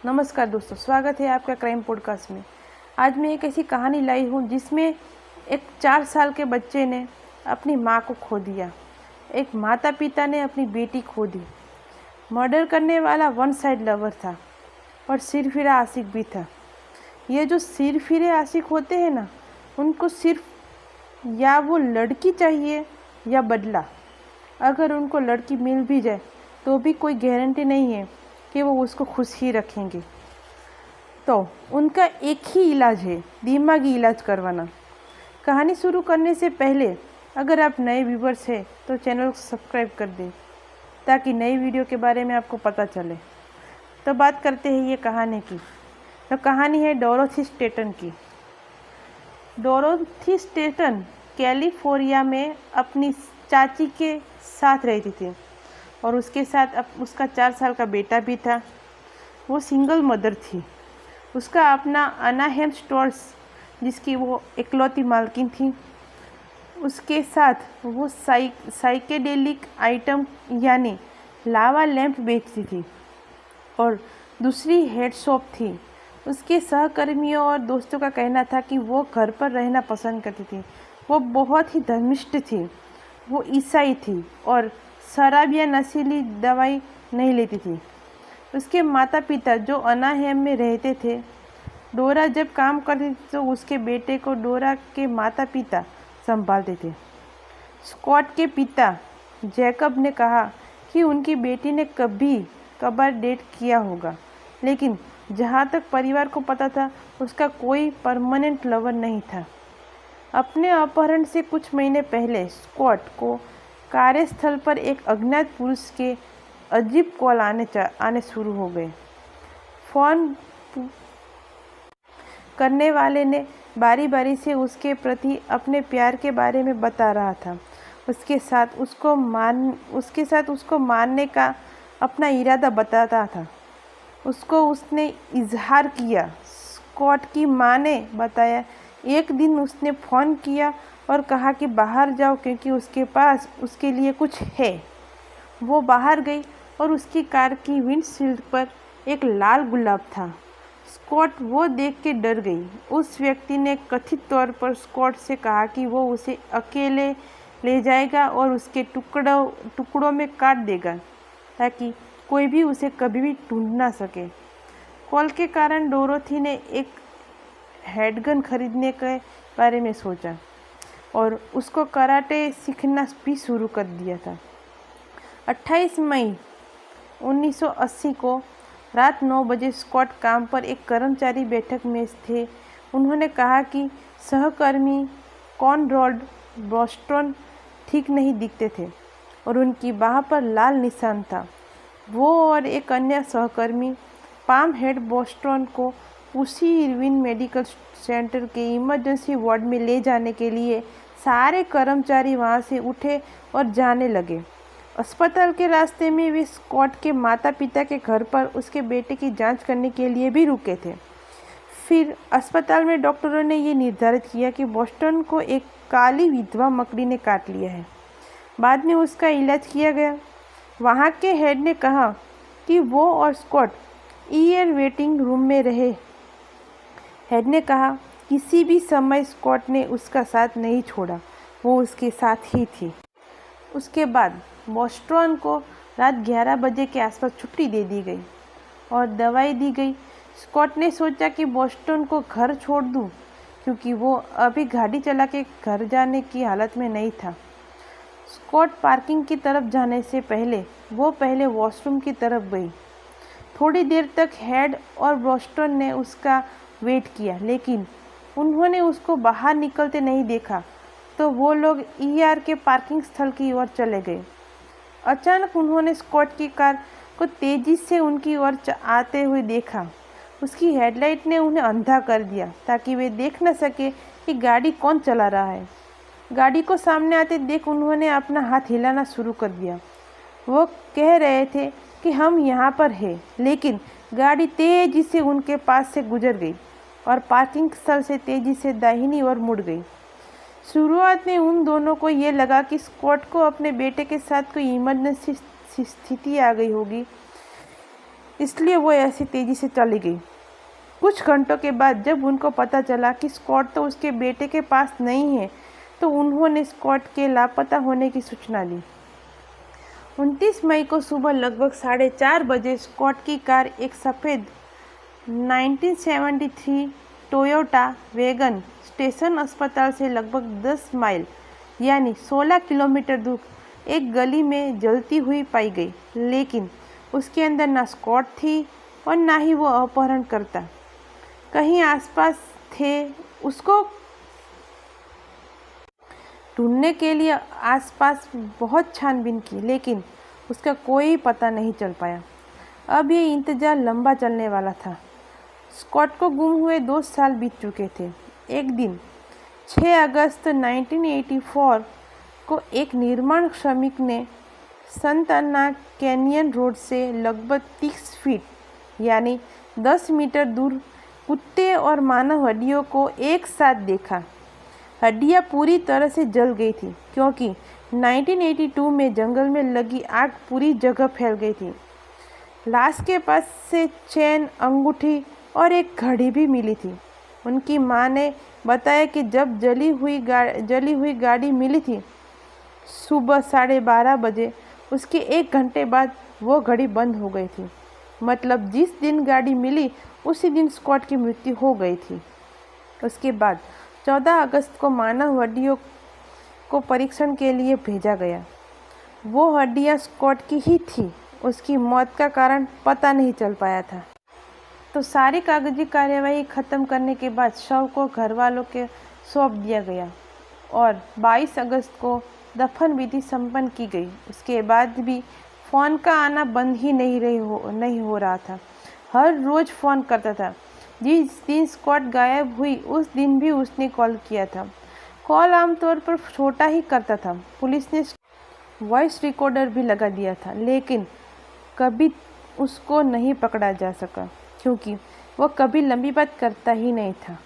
नमस्कार दोस्तों, स्वागत है आपका क्राइम पॉडकास्ट में। आज मैं एक ऐसी कहानी लाई हूँ जिसमें एक 4 साल के बच्चे ने अपनी माँ को खो दिया। एक माता पिता ने अपनी बेटी खो दी। मर्डर करने वाला वन साइड लवर था और सिरफिरा आशिक भी था। ये जो सिरफिरे आशिक होते हैं ना, उनको सिर्फ या वो लड़की चाहिए या बदला। अगर उनको लड़की मिल भी जाए तो भी कोई गारंटी नहीं है कि वो उसको खुश ही रखेंगे। तो उनका एक ही इलाज है, दिमागी इलाज करवाना। कहानी शुरू करने से पहले अगर आप नए व्यूवर्स हैं तो चैनल को सब्सक्राइब कर दें ताकि नई वीडियो के बारे में आपको पता चले। तो बात करते हैं ये कहानी की। तो कहानी है डोरोथी स्टेटन की। डोरोथी स्टेटन कैलिफोर्निया में अपनी चाची के साथ रहती थी और उसके साथ उसका 4 साल का बेटा भी था। वो सिंगल मदर थी। उसका अपना अनाहेम स्टोर्स, जिसकी वो इकलौती मालकिन थी, उसके साथ वो साइकेडेलिक आइटम यानी लावा लैंप बेचती थी और दूसरी हेड शॉप थी। उसके सहकर्मियों और दोस्तों का कहना था कि वो घर पर रहना पसंद करती थी। वो बहुत ही धर्मिष्ठ थी। वो ईसाई थी और शराब या नशीली दवाई नहीं लेती थी। उसके माता पिता जो अनाहेम में रहते थे, डोरा जब काम करती थी तो उसके बेटे को डोरा के माता पिता संभालते थे। स्कॉट के पिता जैकब ने कहा कि उनकी बेटी ने कभी कभार डेट किया होगा, लेकिन जहाँ तक परिवार को पता था उसका कोई परमानेंट लवर नहीं था। अपने अपहरण से कुछ महीने पहले स्कॉट को कार्यस्थल पर एक अज्ञात पुरुष के अजीब कॉल आने शुरू हो गए। फोन करने वाले ने बारी बारी से उसके प्रति अपने प्यार के बारे में बता रहा था। उसके साथ उसको मारने का अपना इरादा बताता था। उसने इजहार किया। स्कॉट की माँ ने बताया, एक दिन उसने फ़ोन किया और कहा कि बाहर जाओ क्योंकि उसके पास उसके लिए कुछ है। वो बाहर गई और उसकी कार की विंडशील्ड पर एक लाल गुलाब था। स्कॉट वो देख के डर गई। उस व्यक्ति ने कथित तौर पर स्कॉट से कहा कि वो उसे अकेले ले जाएगा और उसके टुकड़ों में काट देगा ताकि कोई भी उसे कभी भी ढूंढ ना सके। कॉल के कारण डोरोथी ने एक हैंडगन खरीदने के बारे में सोचा और उसको कराटे सीखना भी शुरू कर दिया था। 28 मई 1980 को रात 9 बजे स्कॉट काम पर एक कर्मचारी बैठक में थे। उन्होंने कहा कि सहकर्मी कॉनरॉड बोस्टन ठीक नहीं दिखते थे और उनकी बाह पर लाल निशान था। वो और एक अन्य सहकर्मी पाम हेड बोस्टन को उसी इरविन मेडिकल सेंटर के इमरजेंसी वार्ड में ले जाने के लिए सारे कर्मचारी वहां से उठे और जाने लगे। अस्पताल के रास्ते में वे स्कॉट के माता पिता के घर पर उसके बेटे की जांच करने के लिए भी रुके थे। फिर अस्पताल में डॉक्टरों ने ये निर्धारित किया कि बोस्टन को एक काली विधवा मकड़ी ने काट लिया है। बाद में उसका इलाज किया गया। वहाँ के हेड ने कहा कि वो और स्कॉट ईयर वेटिंग रूम में रहे। हेड ने कहा किसी भी समय स्कॉट ने उसका साथ नहीं छोड़ा, वो उसके साथ ही थी। उसके बाद बोस्टन को रात 11 बजे के आसपास छुट्टी दे दी गई और दवाई दी गई। स्कॉट ने सोचा कि बोस्टन को घर छोड़ दूं क्योंकि वो अभी गाड़ी चला के घर जाने की हालत में नहीं था। स्कॉट पार्किंग की तरफ जाने से पहले वो पहले वॉशरूम की तरफ गई। थोड़ी देर तक हेड और बोस्टन ने उसका वेट किया, लेकिन उन्होंने उसको बाहर निकलते नहीं देखा, तो वो लोग ईआर के पार्किंग स्थल की ओर चले गए। अचानक उन्होंने स्कॉट की कार को तेजी से उनकी ओर आते हुए देखा। उसकी हेडलाइट ने उन्हें अंधा कर दिया ताकि वे देख न सके कि गाड़ी कौन चला रहा है। गाड़ी को सामने आते देख उन्होंने अपना हाथ हिलाना शुरू कर दिया। वो कह रहे थे कि हम यहाँ पर हैं, लेकिन गाड़ी तेजी से उनके पास से गुजर गई और पार्किंग स्थल से तेजी से दाहिनी ओर मुड़ गई। शुरुआत में उन दोनों को ये लगा कि स्कॉट को अपने बेटे के साथ कोई इमरजेंसी स्थिति आ गई होगी। इसलिए वो ऐसी तेज़ी से चली गई। कुछ घंटों के बाद जब उनको पता चला कि स्कॉट तो उसके बेटे के पास नहीं है, तो उन्होंने स्कॉट के लापता होने की सूचना दी। 29 मई को सुबह लगभग 4:30 बजे स्कॉट की कार एक सफ़ेद 1973 टोयोटा वैगन स्टेशन अस्पताल से लगभग 10 माइल यानी 16 किलोमीटर दूर एक गली में जलती हुई पाई गई, लेकिन उसके अंदर ना स्कॉट थी और ना ही वो अपहरणकर्ता कहीं आसपास थे। उसको ढूंढने के लिए आसपास बहुत छानबीन की, लेकिन उसका कोई पता नहीं चल पाया। अब ये इंतज़ार लंबा चलने वाला था। स्कॉट को गुम हुए 2 साल बीत चुके थे। एक दिन 6 अगस्त 1984 को एक निर्माण श्रमिक ने संताना कैनियन रोड से लगभग 30 फीट यानी 10 मीटर दूर कुत्ते और मानव हड्डियों को एक साथ देखा। हड्डियाँ पूरी तरह से जल गई थी क्योंकि 1982 में जंगल में लगी आग पूरी जगह फैल गई थी। लाश के पास से चेन, अंगूठी और एक घड़ी भी मिली थी। उनकी मां ने बताया कि जब जली हुई गाड़ी मिली थी सुबह 12:30 बजे, उसके 1 घंटे बाद वो घड़ी बंद हो गई थी। मतलब जिस दिन गाड़ी मिली उसी दिन स्कॉट की मृत्यु हो गई थी। उसके बाद 14 अगस्त को मानव हड्डियों को परीक्षण के लिए भेजा गया। वो हड्डियां स्कॉट की ही थी। उसकी मौत का कारण पता नहीं चल पाया था। तो सारी कागजी कार्यवाही खत्म करने के बाद शव को घर वालों के सौंप दिया गया और 22 अगस्त को दफन विधि संपन्न की गई। उसके बाद भी फ़ोन का आना बंद ही नहीं हो रहा था। हर रोज़ फ़ोन करता था। जिस दिन स्कॉट गायब हुई उस दिन भी उसने कॉल किया था। कॉल आमतौर पर छोटा ही करता था। पुलिस ने वॉइस रिकॉर्डर भी लगा दिया था, लेकिन कभी उसको नहीं पकड़ा जा सका क्योंकि वो कभी लंबी बात करता ही नहीं था।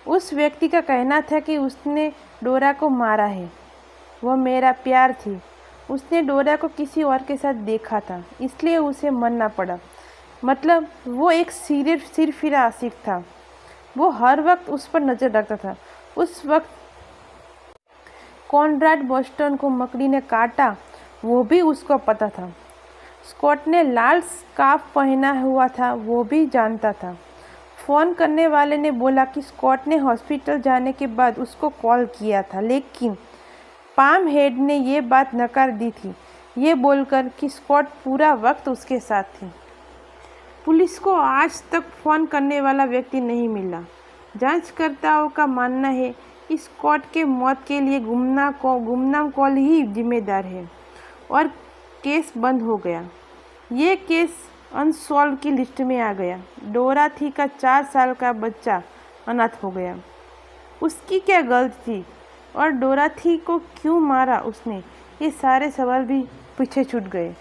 उस व्यक्ति का कहना था कि उसने डोरा को मारा है। वह मेरा प्यार थी। उसने डोरा को किसी और के साथ देखा था, इसलिए उसे मरना पड़ा। मतलब वो एक सिरफिरा आशिक था। वो हर वक्त उस पर नज़र रखता था। उस वक्त कॉनराड बोस्टन को मकड़ी ने काटा, वो भी उसको पता था। स्कॉट ने लाल स्कार्फ पहना हुआ था, वो भी जानता था। फ़ोन करने वाले ने बोला कि स्कॉट ने हॉस्पिटल जाने के बाद उसको कॉल किया था, लेकिन पाम हेड ने ये बात नकार दी थी, ये बोलकर कि स्कॉट पूरा वक्त उसके साथ थी। पुलिस को आज तक फ़ोन करने वाला व्यक्ति नहीं मिला। जांचकर्ताओं का मानना है कि स्कॉट के मौत के लिए गुमनाम कॉल ही जिम्मेदार है और केस बंद हो गया। ये केस अनसॉल्व की लिस्ट में आ गया। डोराथी का 4 साल का बच्चा अनाथ हो गया। उसकी क्या गलती थी और डोराथी को क्यों मारा उसने, ये सारे सवाल भी पीछे छूट गए।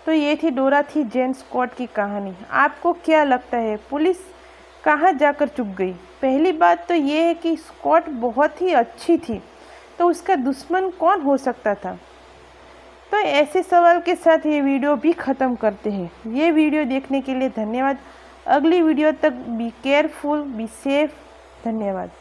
तो ये थी डोराथी जेन स्कॉट की कहानी। आपको क्या लगता है पुलिस कहाँ जाकर चुक गई? पहली बात तो ये है कि स्कॉट बहुत ही अच्छी थी, तो उसका दुश्मन कौन हो सकता था? तो ऐसे सवाल के साथ ये वीडियो भी ख़त्म करते हैं। ये वीडियो देखने के लिए धन्यवाद। अगली वीडियो तक बी केयरफुल, बी सेफ। धन्यवाद।